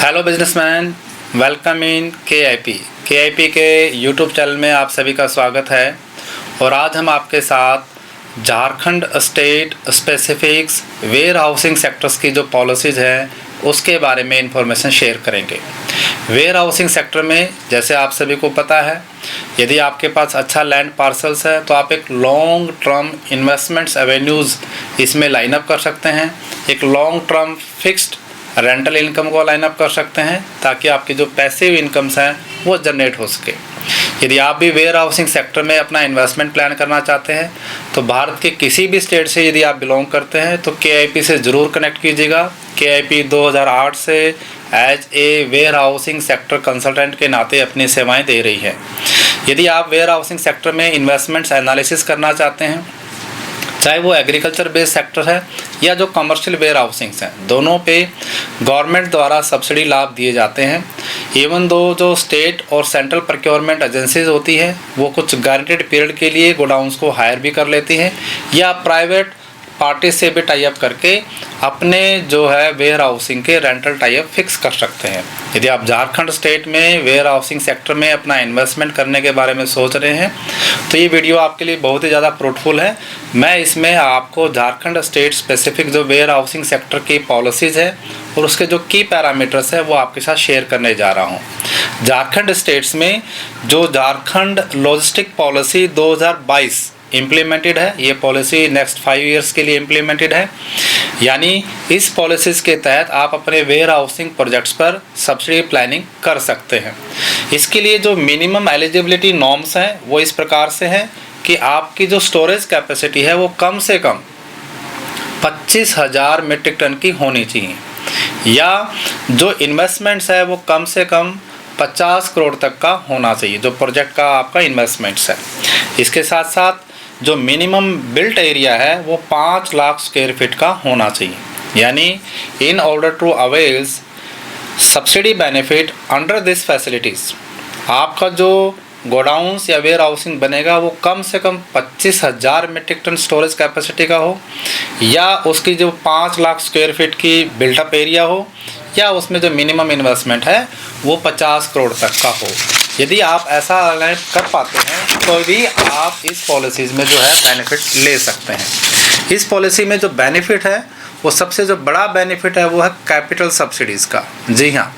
Hello businessman, welcome in के YouTube channel में आप सभी का स्वागत है। और आज हम आपके साथ Jharkhand state specifics warehousing sectors की जो पॉलिसीज़ है उसके बारे में इंफॉर्मेशन शेयर करेंगे। वेयर हाउसिंग सेक्टर में जैसे आप सभी को पता है, यदि आपके पास अच्छा लैंड पार्सल्स है तो आप एक लॉन्ग टर्म इन्वेस्टमेंट्स एवेन्यूज़ इसमें लाइनअप कर सकते हैं। एक long term fixed rental income को लाइन अप कर सकते हैं ताकि आपकी जो पैसिव इनकम्स हैं वो जनरेट हो सके। यदि आप भी वेयर हाउसिंग सेक्टर में अपना इन्वेस्टमेंट प्लान करना चाहते हैं तो भारत के किसी भी स्टेट से यदि आप बिलोंग करते हैं तो KIP से ज़रूर कनेक्ट कीजिएगा। KIP 2008 से as a warehousing sector consultant के नाते अपनी सेवाएं दे रही है। यदि आप वेयर हाउसिंग सेक्टर में इन्वेस्टमेंट्स एनालिसिस करना चाहते हैं, चाहे वो एग्रीकल्चर बेस्ड सेक्टर है या जो कमर्शियल वेयर हाउसिंग्स हैं, दोनों पे गवर्नमेंट द्वारा सब्सिडी लाभ दिए जाते हैं। इवन दो जो स्टेट और सेंट्रल प्रोक्योरमेंट एजेंसीज होती हैं वो कुछ गारंटेड पीरियड के लिए गोडाउंस को हायर भी कर लेती हैं या प्राइवेट पार्टी से भी टाई अप करके अपने जो है वेयर हाउसिंग के रेंटल टाई अप फिक्स कर सकते हैं। यदि आप झारखंड स्टेट में वेयर हाउसिंग सेक्टर में अपना इन्वेस्टमेंट करने के बारे में सोच रहे हैं तो ये वीडियो आपके लिए बहुत ही ज़्यादा फ्रूटफुल है। मैं इसमें आपको झारखंड स्टेट स्पेसिफिक जो वेयर हाउसिंग सेक्टर की पॉलिसीज़ है और उसके जो की पैरामीटर्स है वो आपके साथ शेयर करने जा रहा हूँ। झारखंड स्टेट्स में जो झारखंड लॉजिस्टिक पॉलिसी 2022 इम्प्लीमेंटेड है, ये पॉलिसी नेक्स्ट 5 ईयर्स के लिए इम्प्लीमेंटेड है। यानी इस पॉलिसीज़ के तहत आप अपने वेयर हाउसिंग प्रोजेक्ट्स पर सब्सिडी प्लानिंग कर सकते हैं। इसके लिए जो मिनिमम एलिजिबिलिटी नॉर्म्स हैं वो इस प्रकार से हैं कि आपकी जो स्टोरेज कैपेसिटी है वो कम से कम 25,000 मीट्रिक टन की होनी चाहिए या जो इन्वेस्टमेंट्स है वो कम से कम 50 करोड़ तक का होना चाहिए, जो प्रोजेक्ट का आपका इन्वेस्टमेंट्स है। इसके साथ साथ जो मिनिमम बिल्ट एरिया है वो 5 लाख स्क्वायर फीट का होना चाहिए। यानी in order to avails subsidy benefit under this facilities आपका जो गोडाउंस या वेयर हाउसिंग बनेगा वो कम से कम 25,000 मीट्रिक टन स्टोरेज कैपेसिटी का हो या उसकी जो 5 लाख स्क्वायर फीट की बिल्टअप एरिया हो या उसमें जो मिनिमम इन्वेस्टमेंट है वो 50 करोड़ तक का हो। यदि आप ऐसा अलाइन कर पाते हैं तो भी आप इस पॉलिसीज़ में जो है बेनिफिट ले सकते हैं। इस पॉलिसी में जो बेनिफिट है वो सबसे जो बड़ा बेनिफिट है वो है कैपिटल सब्सिडीज़ का। जी हाँ,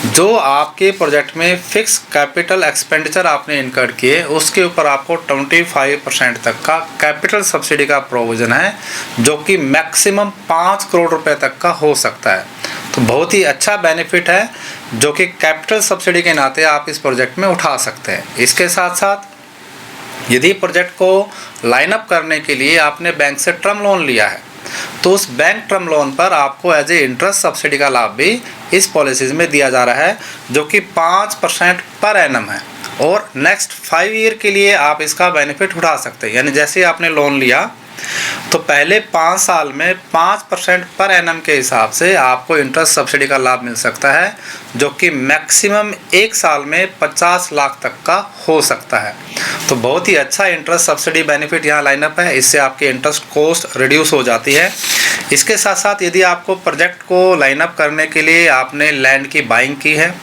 जो आपके प्रोजेक्ट में फिक्स कैपिटल एक्सपेंडिचर आपने इनकर किए उसके ऊपर आपको 25% तक का कैपिटल सब्सिडी का प्रोविज़न है, जो कि मैक्सिमम 5 करोड़ रुपए तक का हो सकता है। तो बहुत ही अच्छा बेनिफिट है जो कि कैपिटल सब्सिडी के नाते आप इस प्रोजेक्ट में उठा सकते हैं। इसके साथ साथ यदि प्रोजेक्ट को लाइन अप करने के लिए आपने बैंक से टर्म लोन लिया है तो उस बैंक टर्म लोन पर आपको एज ए इंटरेस्ट सब्सिडी का लाभ भी इस पॉलिसीज़ में दिया जा रहा है, जो कि 5% पर एनम है और नेक्स्ट 5 ईयर के लिए आप इसका बेनिफिट उठा सकते हैं। यानी जैसे आपने लोन लिया तो पहले 5 साल में 5% पर एनम के हिसाब से आपको इंटरेस्ट सब्सिडी का लाभ मिल सकता है, जो कि मैक्सिमम 1 साल में 50 लाख तक का हो सकता है। तो बहुत ही अच्छा इंटरेस्ट सब्सिडी बेनिफिट यहाँ लाइनअप है। इससे आपकी इंटरेस्ट कॉस्ट रिड्यूस हो जाती है। इसके साथ साथ यदि आपको प्रोजेक्ट को लाइनअप करने के लिए आपने लैंड की बाइंग की है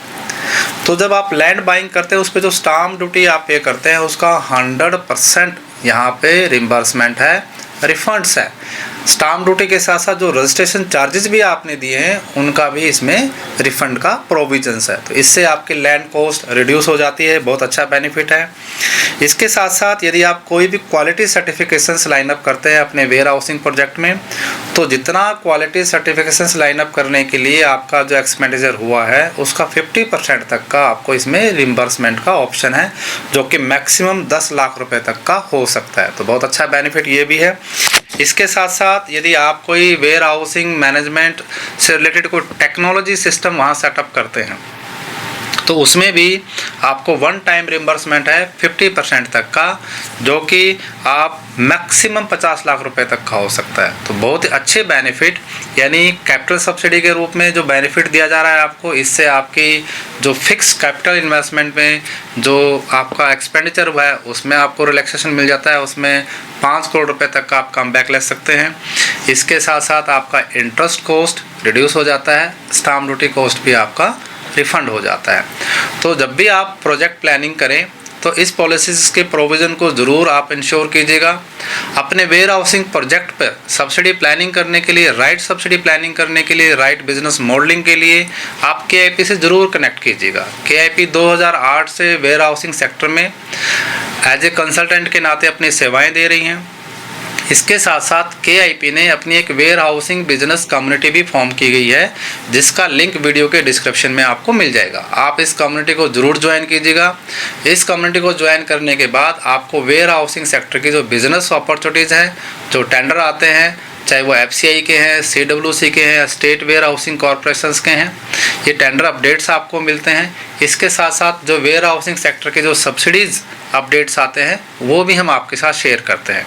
तो जब आप लैंड बाइंग करते हैं उस पर जो स्टाम्प ड्यूटी आप पे करते हैं उसका 100% यहाँ पे रिम्बर्समेंट है, रिफंड्स है। स्टाम्प ड्यूटी के साथ साथ जो रजिस्ट्रेशन चार्जेस भी आपने दिए हैं उनका भी इसमें रिफंड का प्रोविजंस है। तो इससे आपकी लैंड कॉस्ट रिड्यूस हो जाती है, बहुत अच्छा बेनिफिट है। इसके साथ साथ यदि आप कोई भी क्वालिटी सर्टिफिकेशंस लाइन अप करते हैं अपने वेयर हाउसिंग प्रोजेक्ट में तो जितना क्वालिटी सर्टिफिकेशंस लाइन अप करने के लिए आपका जो एक्सपेंडिचर हुआ है उसका 50% तक का आपको इसमें रिम्बर्समेंट का ऑप्शन है, जो कि मैक्सिमम 10 लाख रुपए तक का हो सकता है। तो बहुत अच्छा बेनिफिट ये भी है। इसके साथ साथ यदि आप कोई वेयर हाउसिंग मैनेजमेंट से रिलेटेड कोई टेक्नोलॉजी सिस्टम वहाँ सेटअप करते हैं तो उसमें भी आपको वन टाइम रिम्बर्समेंट है 50% तक का, जो कि आप मैक्सिमम 50 लाख रुपए तक का हो सकता है। तो बहुत ही अच्छे बेनिफिट, यानी कैपिटल सब्सिडी के रूप में जो बेनिफिट दिया जा रहा है आपको, इससे आपकी जो फिक्स कैपिटल इन्वेस्टमेंट में जो आपका एक्सपेंडिचर हुआ है उसमें आपको रिलैक्सेशन मिल जाता है, उसमें 5 करोड़ रुपए तक का आप कम बैक ले सकते हैं। इसके साथ साथ आपका इंटरेस्ट कॉस्ट रिड्यूस हो जाता है, स्टाम्प ड्यूटी कॉस्ट भी आपका रिफंड हो जाता है। तो जब भी आप प्रोजेक्ट प्लानिंग करें तो इस पॉलिसीज़ के प्रोविज़न को ज़रूर आप इंश्योर कीजिएगा। अपने वेयर हाउसिंग प्रोजेक्ट पर सब्सिडी प्लानिंग करने के लिए, राइट सब्सिडी प्लानिंग करने के लिए, राइट बिजनेस मॉडलिंग के लिए आप KIP से ज़रूर कनेक्ट कीजिएगा। KIP 2008 से वेयर हाउसिंग सेक्टर में एज ए कंसल्टेंट के नाते अपनी सेवाएं दे रही हैं। इसके साथ साथ KIP ने अपनी एक वेयर हाउसिंग बिजनेस कम्युनिटी भी फॉर्म की गई है, जिसका लिंक वीडियो के डिस्क्रिप्शन में आपको मिल जाएगा। आप इस कम्युनिटी को ज़रूर ज्वाइन कीजिएगा। इस कम्युनिटी को ज्वाइन करने के बाद आपको वेयर हाउसिंग सेक्टर की जो बिज़नेस अपॉर्चुनिटीज़ हैं, जो टेंडर आते हैं, चाहे वो FCI के हैं, CWC के हैं, स्टेट वेयर हाउसिंग कॉरपोरेशंस के हैं, ये टेंडर अपडेट्स आपको मिलते हैं। इसके साथ साथ जो वेयर हाउसिंग सेक्टर के जो सब्सिडीज़ अपडेट्स आते हैं वो भी हम आपके साथ शेयर करते हैं।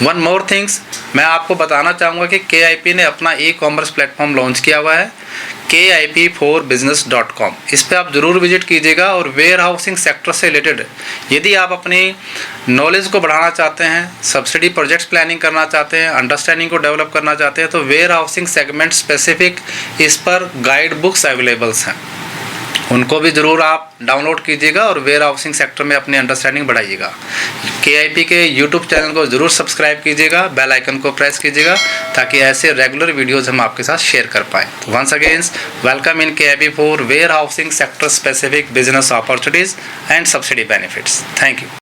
वन मोर थिंग्स, मैं आपको बताना चाहूँगा कि KIP ने अपना ई-कॉमर्स प्लेटफॉर्म लॉन्च किया हुआ है, KIP4business.com। इस पर आप ज़रूर विजिट कीजिएगा और वेयर हाउसिंग सेक्टर से रिलेटेड यदि आप अपनी नॉलेज को बढ़ाना चाहते हैं, सब्सिडी प्रोजेक्ट्स प्लानिंग करना चाहते हैं, अंडरस्टैंडिंग को डेवलप करना चाहते हैं, तो वेयर हाउसिंग सेगमेंट स्पेसिफिक इस पर गाइड बुक्स अवेलेबल्स हैं, उनको भी ज़रूर आप डाउनलोड कीजिएगा और वेयर हाउसिंग सेक्टर में अपनी अंडरस्टैंडिंग बढ़ाइएगा। KIP के YouTube चैनल को ज़रूर सब्सक्राइब कीजिएगा, बेल आइकन को प्रेस कीजिएगा ताकि ऐसे रेगुलर वीडियोस हम आपके साथ शेयर कर पाएँ। Once again welcome in KIP for warehousing sector specific business opportunities and subsidy benefits. Thank you.